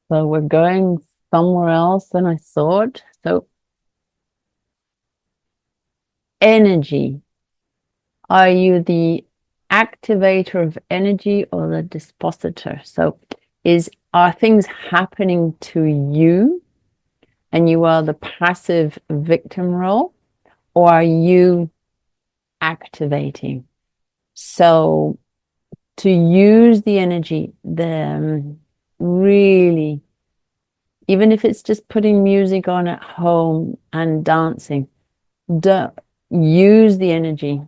So we're going somewhere else than I thought. So energy. Are you the activator of energy or the dispositor? So are things happening to you and you are the passive victim role, or are you activating? So to use the energy, really, even if it's just putting music on at home and dancing, don't use the energy.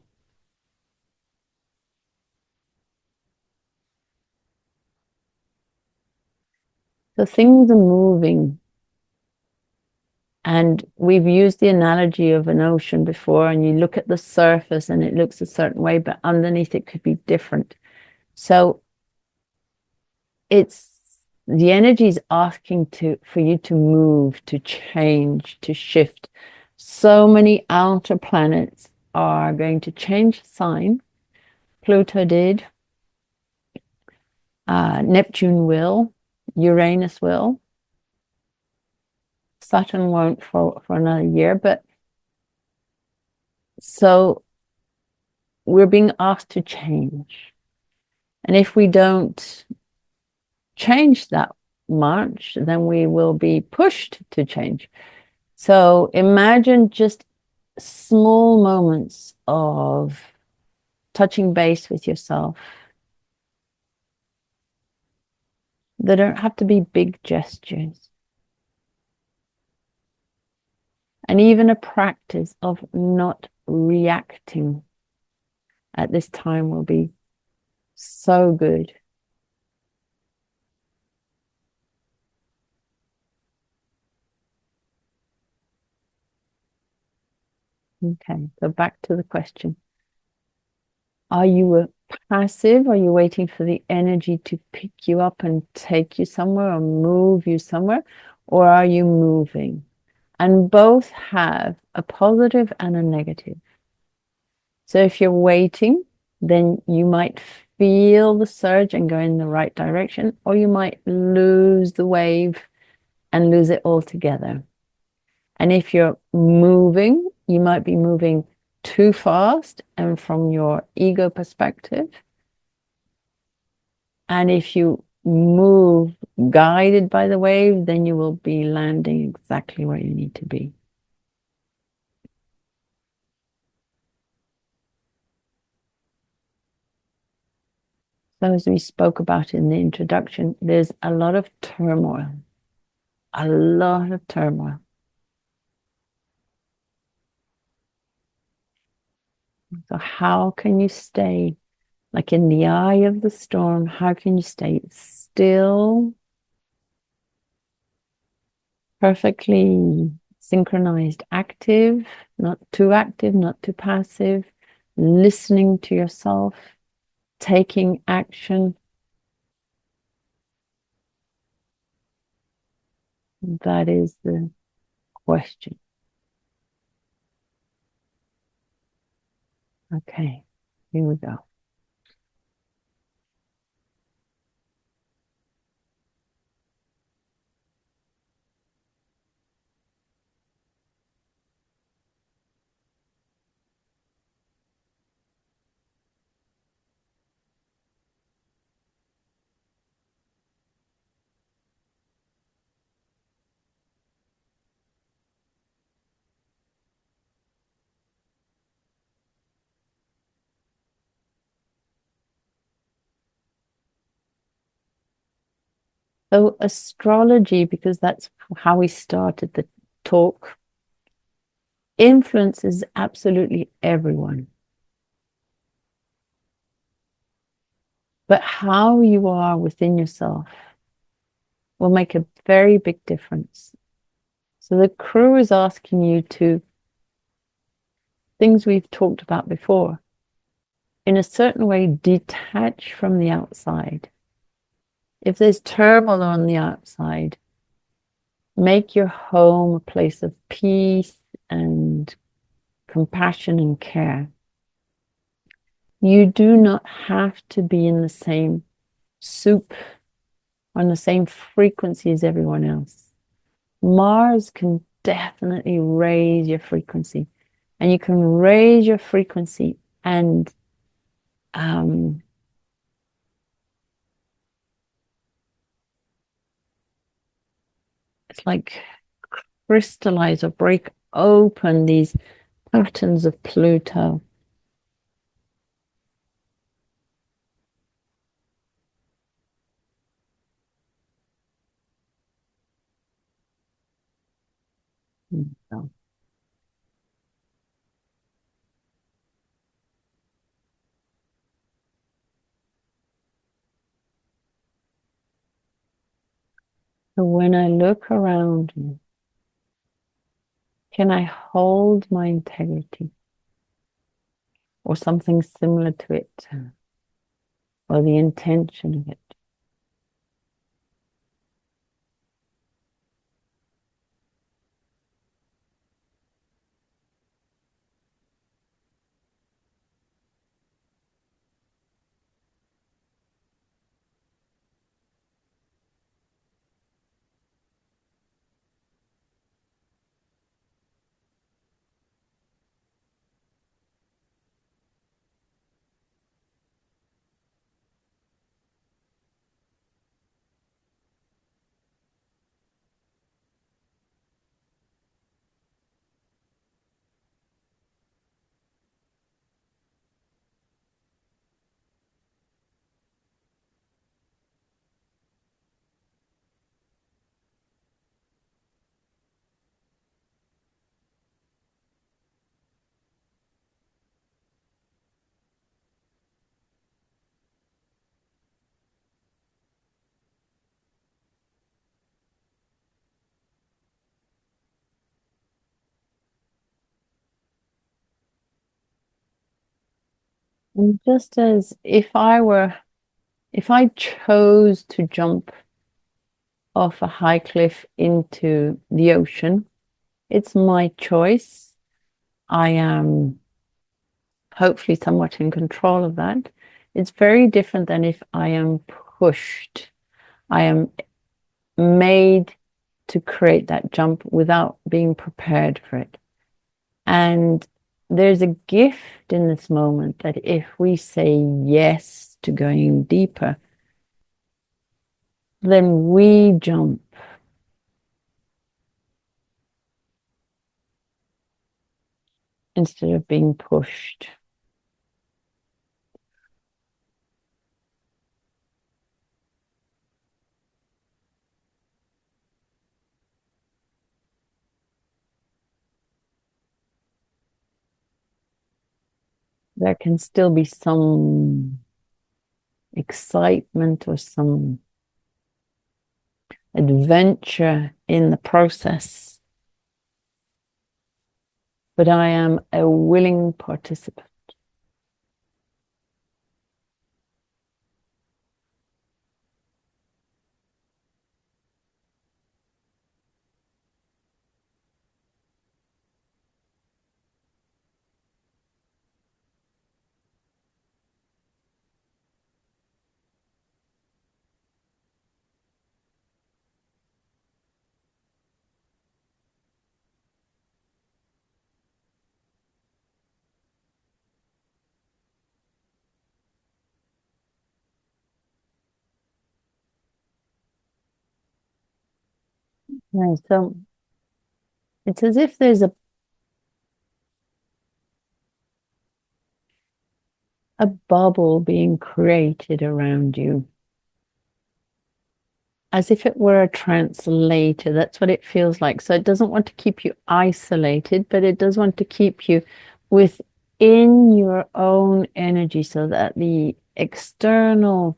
So things are moving. And we've used the analogy of an ocean before, and you look at the surface and it looks a certain way, but underneath it could be different. So it's the energy is asking for you to move, to change, to shift. So many outer planets are going to change sign. Pluto did, Neptune will, Uranus will, Saturn won't for another year, but so we're being asked to change. And if we don't change that much, then we will be pushed to change. So imagine just small moments of touching base with yourself. They don't have to be big gestures. And even a practice of not reacting at this time will be so good. Okay, so back to the question. Are you a passive? Are you waiting for the energy to pick you up and take you somewhere or move you somewhere? Or are you moving? And both have a positive and a negative. So if you're waiting, then you might feel the surge and go in the right direction, or you might lose the wave and lose it altogether. And if you're moving, you might be moving too fast and from your ego perspective. And if you move guided by the wave, then you will be landing exactly where you need to be. So as we spoke about in the introduction, there's a lot of turmoil, a lot of turmoil. So how can you stay like in the eye of the storm? How can you stay still, perfectly synchronized, active, not too active, not too passive, listening to yourself, taking action? That is the question. Okay, here we go. So astrology, because that's how we started the talk, influences absolutely everyone. But how you are within yourself will make a very big difference. So the crew is asking you to, things we've talked about before, in a certain way, detach from the outside. If there's turmoil on the outside, make your home a place of peace and compassion and care. You do not have to be in the same soup on the same frequency as everyone else. Mars can definitely raise your frequency, and you can raise your frequency and it's like crystallize or break open these patterns of Pluto. So when I look around me, can I hold my integrity or something similar to it, or the intention of it? And just as if I chose to jump off a high cliff into the ocean, it's my choice. I am hopefully somewhat in control of that. It's very different than if I am pushed. I am made to create that jump without being prepared for it. And there's a gift in this moment that if we say yes to going deeper, then we jump instead of being pushed. There can still be some excitement or some adventure in the process, but I am a willing participant. Yeah, so it's as if there's a bubble being created around you, as if it were a translator. That's what it feels like. So it doesn't want to keep you isolated, but it does want to keep you within your own energy so that the external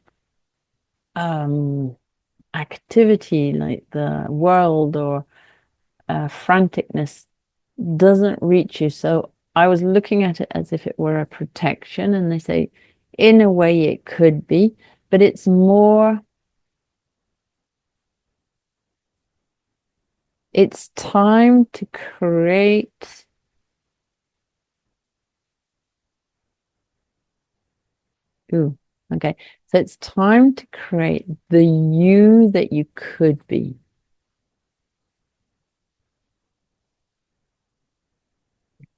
activity, like the world or franticness, doesn't reach you. So I was looking at it as if it were a protection, and they say, in a way, it could be, but it's more. It's time to create. Ooh, Okay, so it's time to create the you that you could be.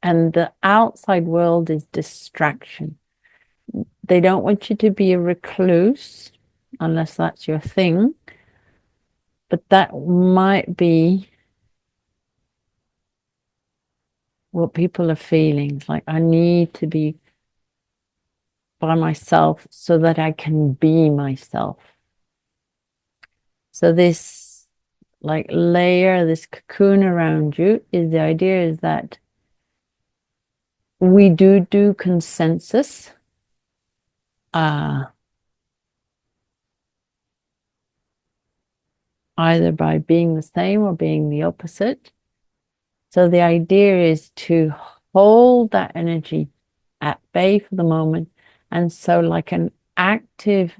And the outside world is distraction. They don't want you to be a recluse unless that's your thing. But that might be what people are feeling. It's like, I need to be by myself so that I can be myself. So this like layer, this cocoon around you is the idea is that we do consensus. Either by being the same or being the opposite. So the idea is to hold that energy at bay for the moment. And so like an active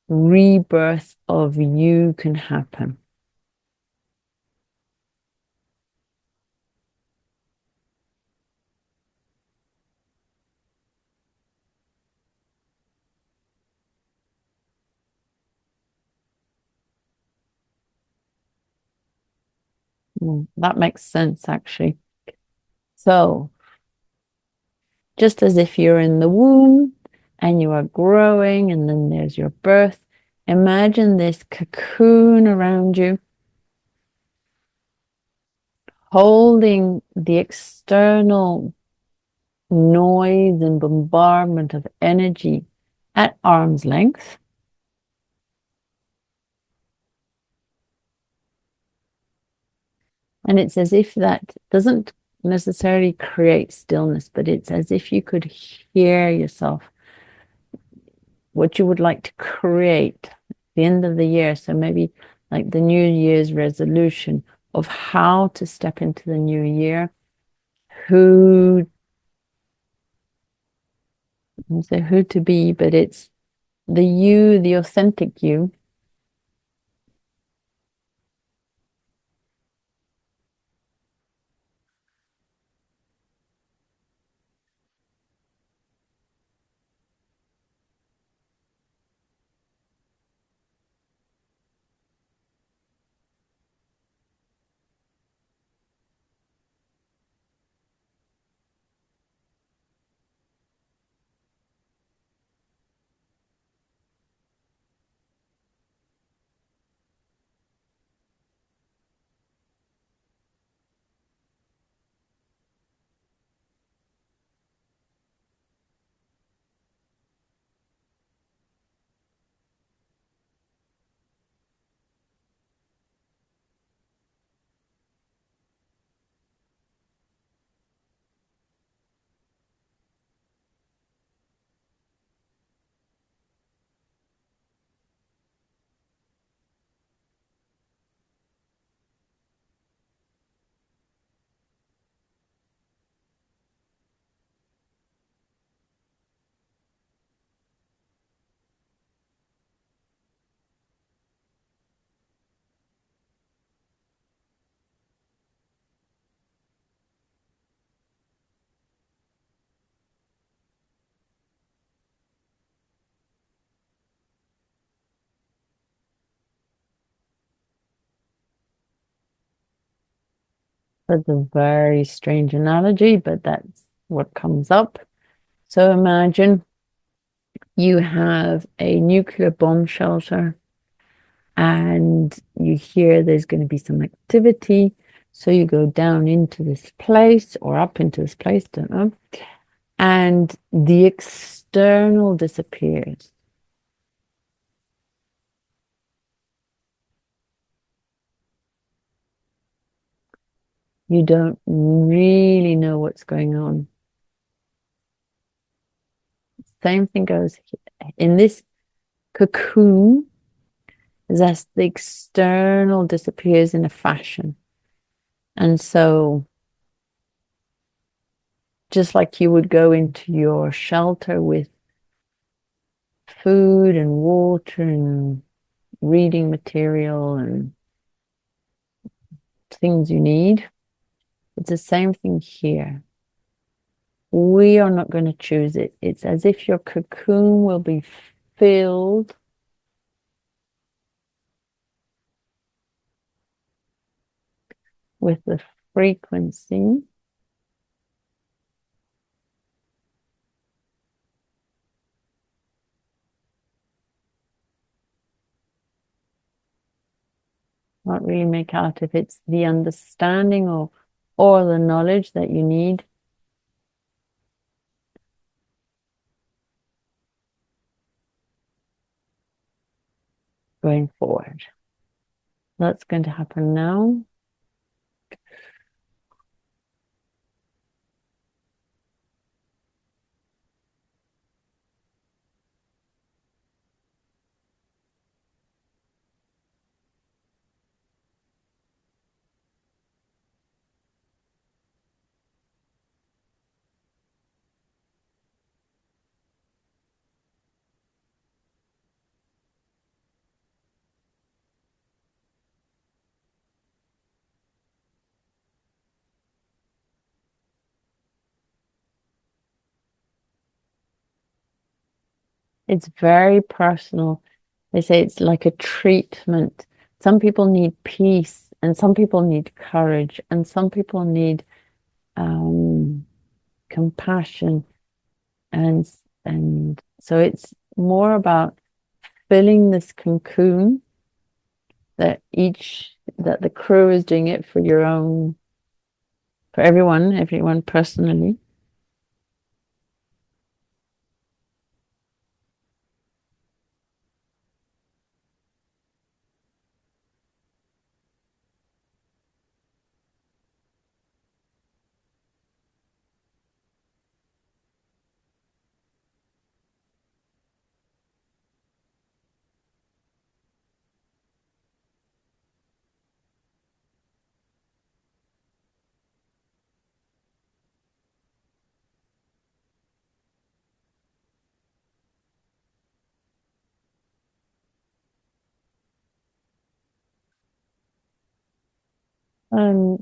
rebirth of you can happen. That makes sense, actually. So just as if you're in the womb and you are growing, and then there's your birth, imagine this cocoon around you, holding the external noise and bombardment of energy at arm's length. And it's as if that doesn't necessarily create stillness, but it's as if you could hear yourself, what you would like to create at the end of the year. So maybe like the New Year's resolution of how to step into the new year, who say who to be, but it's the you, the authentic you. That's a very strange analogy, but that's what comes up. So imagine you have a nuclear bomb shelter and you hear there's going to be some activity. So you go down into this place or up into this place, don't know, and the external disappears. You don't really know what's going on. Same thing goes in this cocoon, as the external disappears in a fashion. And so just like you would go into your shelter with food and water and reading material and things you need, it's the same thing here. We are not going to choose it. It's as if your cocoon will be filled with the frequency not really make out if it's the understanding or the knowledge that you need going forward. That's going to happen now. It's very personal. They say it's like a treatment. Some people need peace, and some people need courage, and some people need compassion, and and so it's more about filling this cocoon that the crew is doing it for your own, for everyone personally.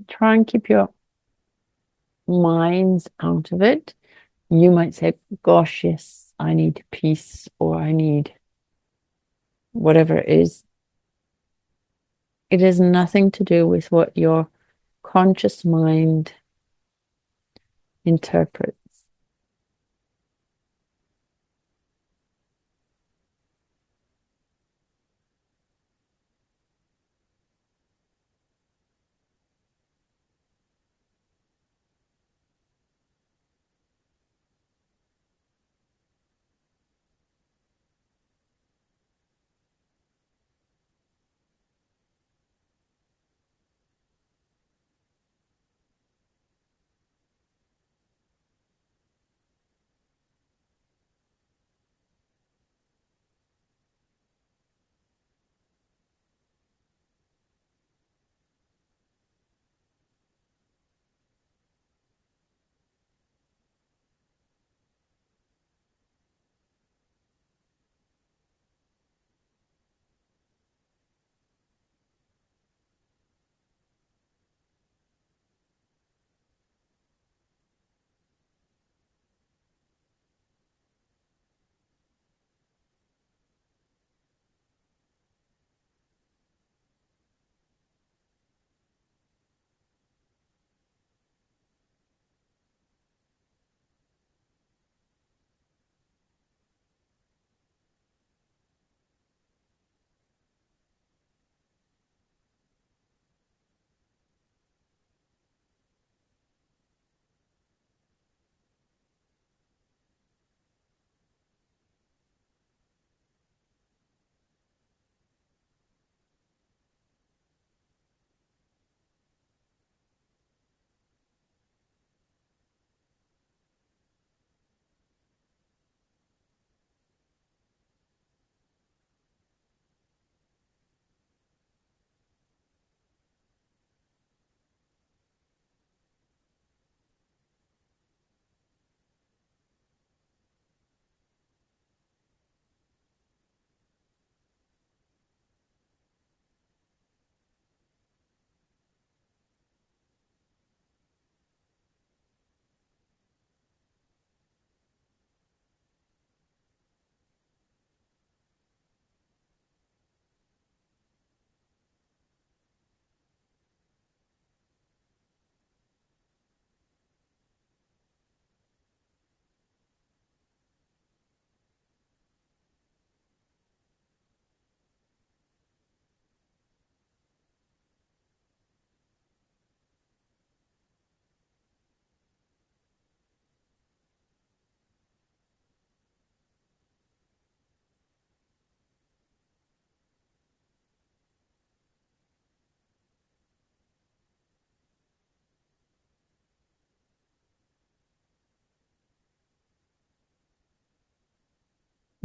Try and keep your minds out of it. You might say, gosh, yes, I need peace, or I need whatever it is. It has nothing to do with what your conscious mind interprets.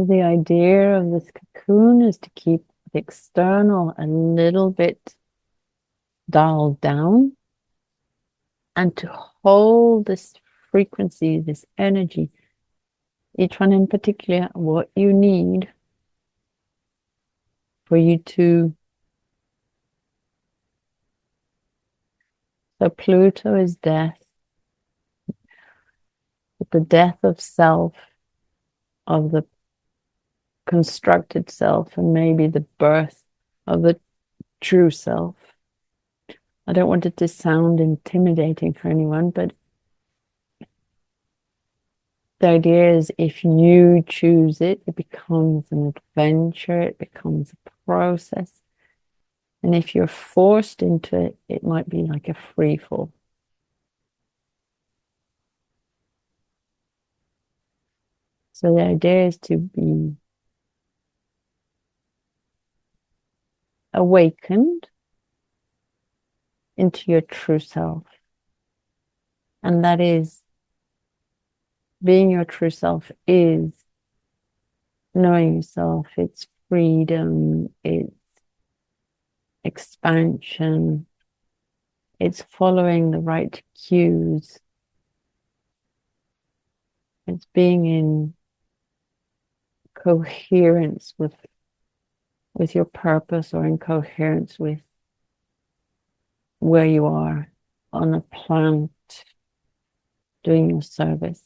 So the idea of this cocoon is to keep the external a little bit dialed down and to hold this frequency, this energy, each one in particular, what you need for you to. So Pluto is death, but the death of self, of the constructed self, and maybe the birth of the true self. I don't want it to sound intimidating for anyone, but the idea is if you choose it, it becomes an adventure, it becomes a process. And if you're forced into it, it might be like a free fall. So the idea is to be awakened into your true self. And that is being your true self is knowing yourself, it's freedom, it's expansion, it's following the right cues, it's being in coherence with your purpose or in coherence with where you are on a planet doing your service.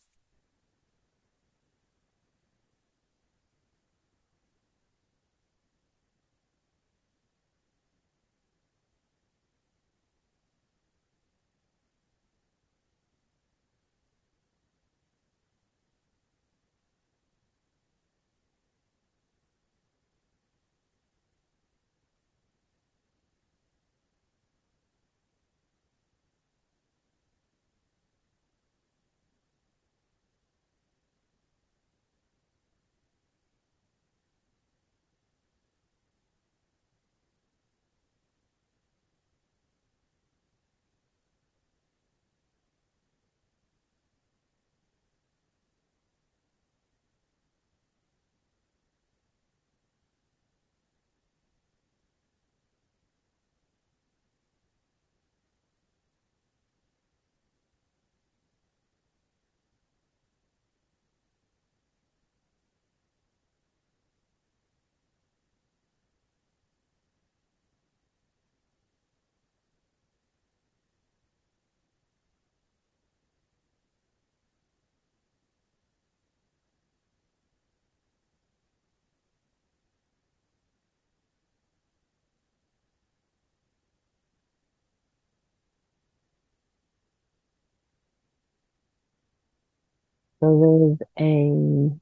So there's a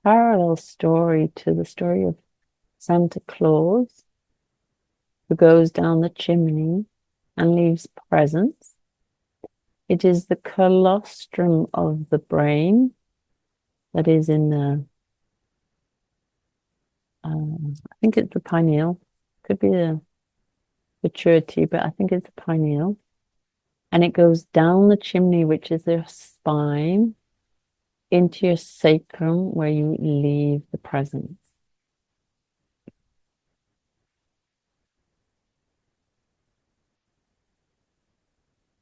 parallel story to the story of Santa Claus who goes down the chimney and leaves presents. It is the colostrum of the brain that is in the, I think it's the pineal, could be the pituitary, but I think it's the pineal. And it goes down the chimney, which is their spine, into your sacrum, where you leave the presents.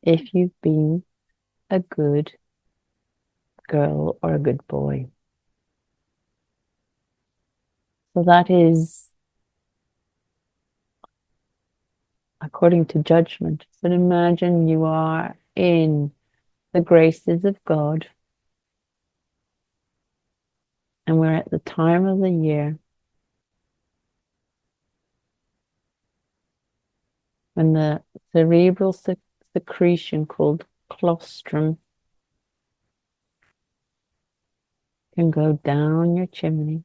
If you've been a good girl or a good boy. So that is according to judgment. But imagine you are in the graces of God, and we're at the time of the year when the cerebral secretion called colostrum can go down your chimney.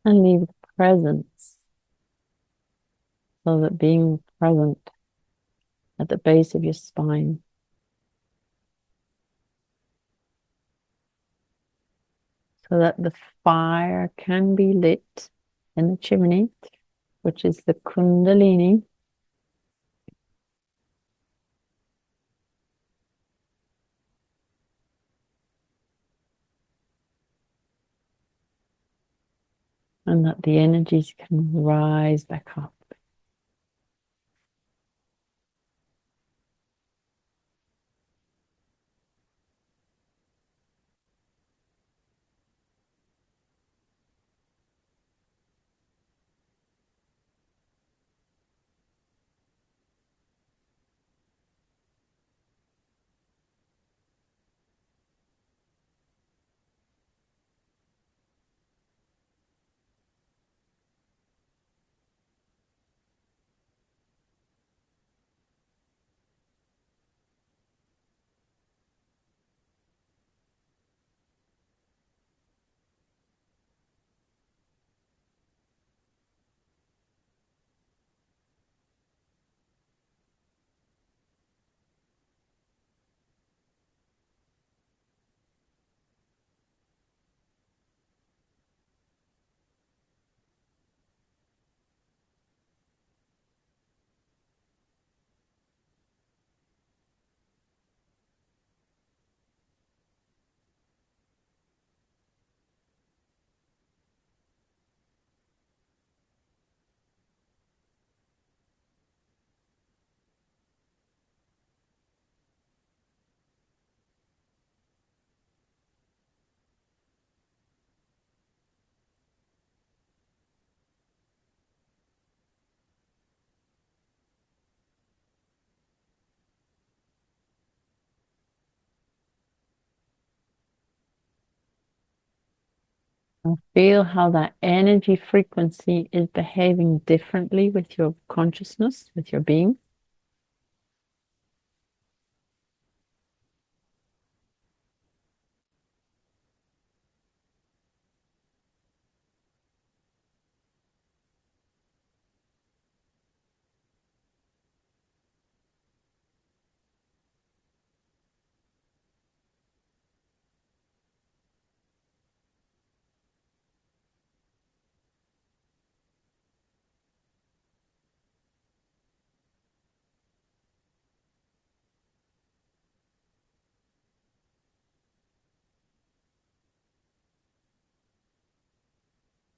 And leave the presence, so that being present at the base of your spine so that the fire can be lit in the chimney, which is the Kundalini. And that the energies can rise back up. And feel how that energy frequency is behaving differently with your consciousness, with your being.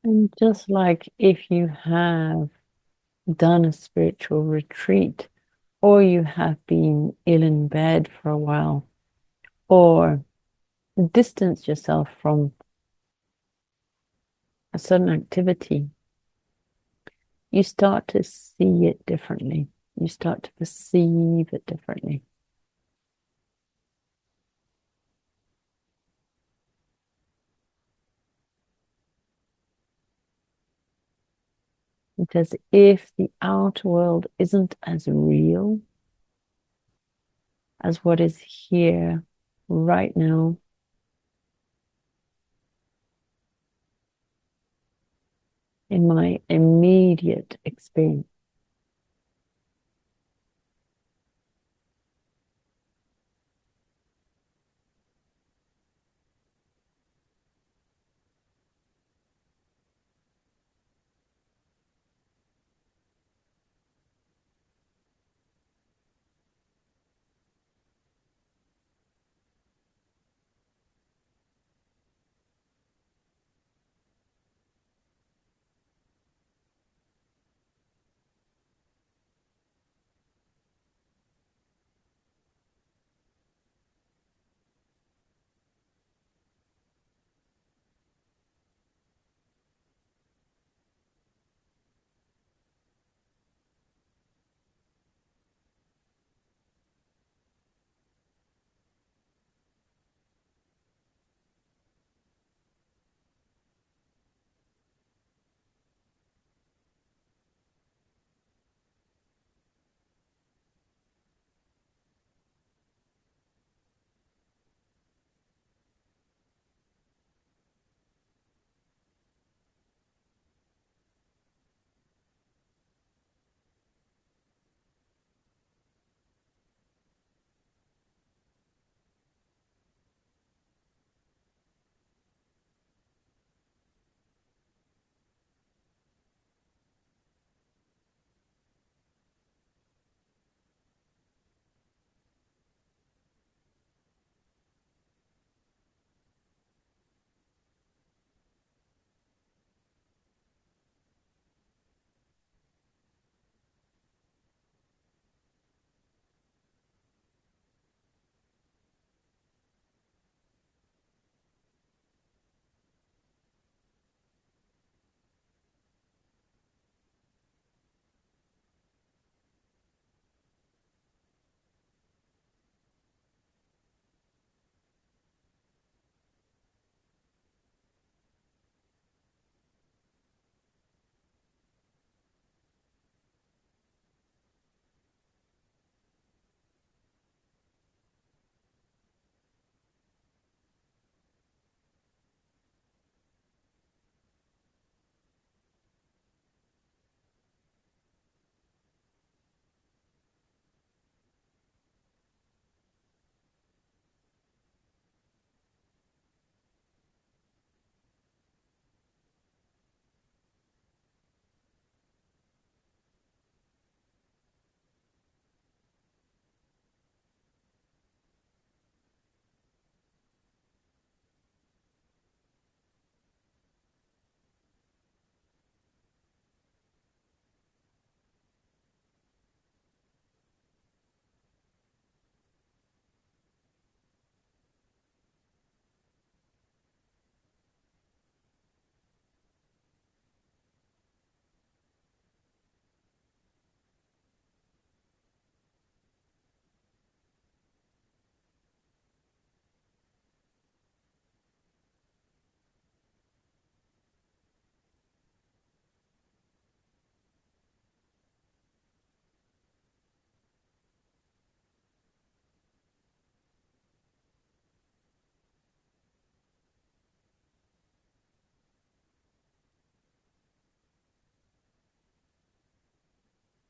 And just like if you have done a spiritual retreat, or you have been ill in bed for a while, or distance yourself from a certain activity, you start to see it differently. You start to perceive it differently. Because if the outer world isn't as real as what is here right now, in my immediate experience,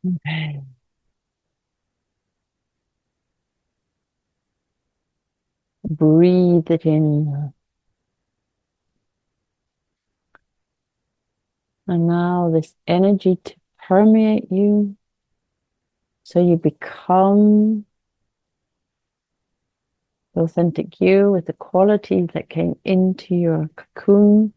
Okay. Breathe it in. Allow this energy to permeate you so you become the authentic you with the qualities that came into your cocoon.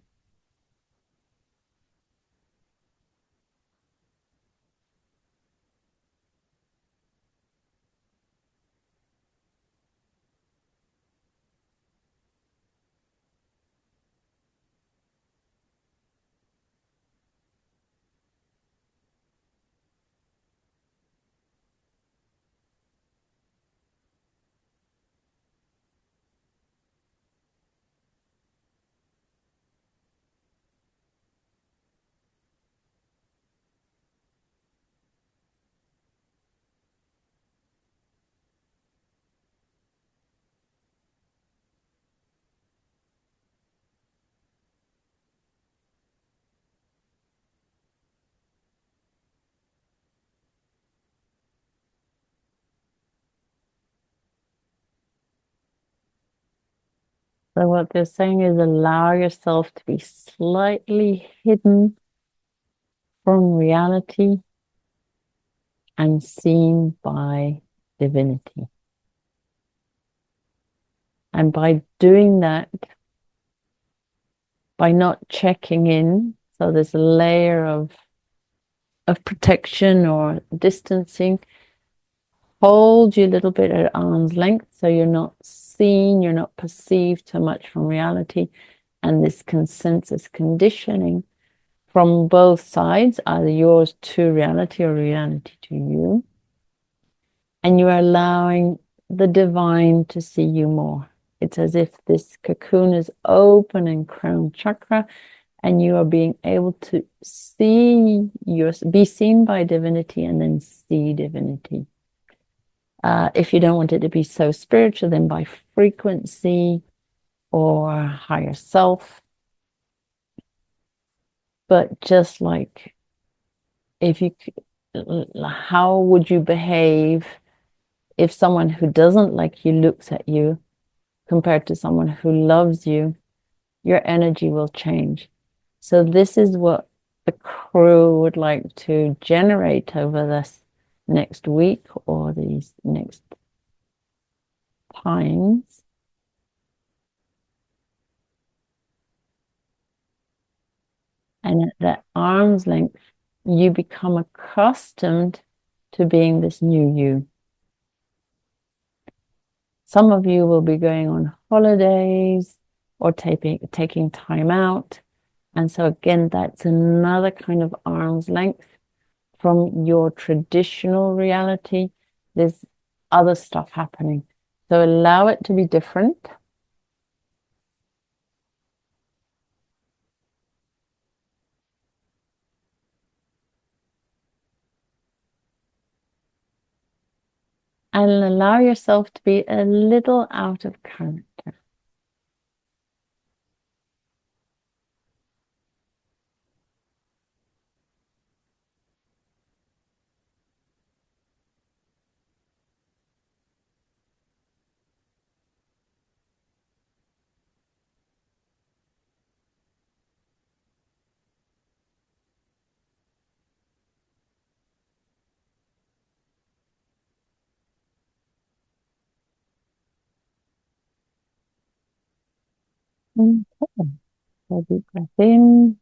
So what they're saying is allow yourself to be slightly hidden from reality and seen by divinity. And by doing that, by not checking in, so there's a layer of protection or distancing, hold you a little bit at arm's length so you're not seen, you're not perceived so much from reality. And this consensus conditioning from both sides, either yours to reality or reality to you. And you're allowing the divine to see you more. It's as if this cocoon is open in crown chakra and you are being able to be seen by divinity and then see divinity. If you don't want it to be so spiritual, then by frequency or higher self. But just like if you, how would you behave if someone who doesn't like you looks at you compared to someone who loves you? Your energy will change. So this is what the crew would like to generate over this next week or these next times. And at that arm's length, you become accustomed to being this new you. Some of you will be going on holidays or taking time out. And so again, that's another kind of arm's length from your traditional reality. There's other stuff happening. So allow it to be different. And allow yourself to be a little out of character. Okay. So deep breath in.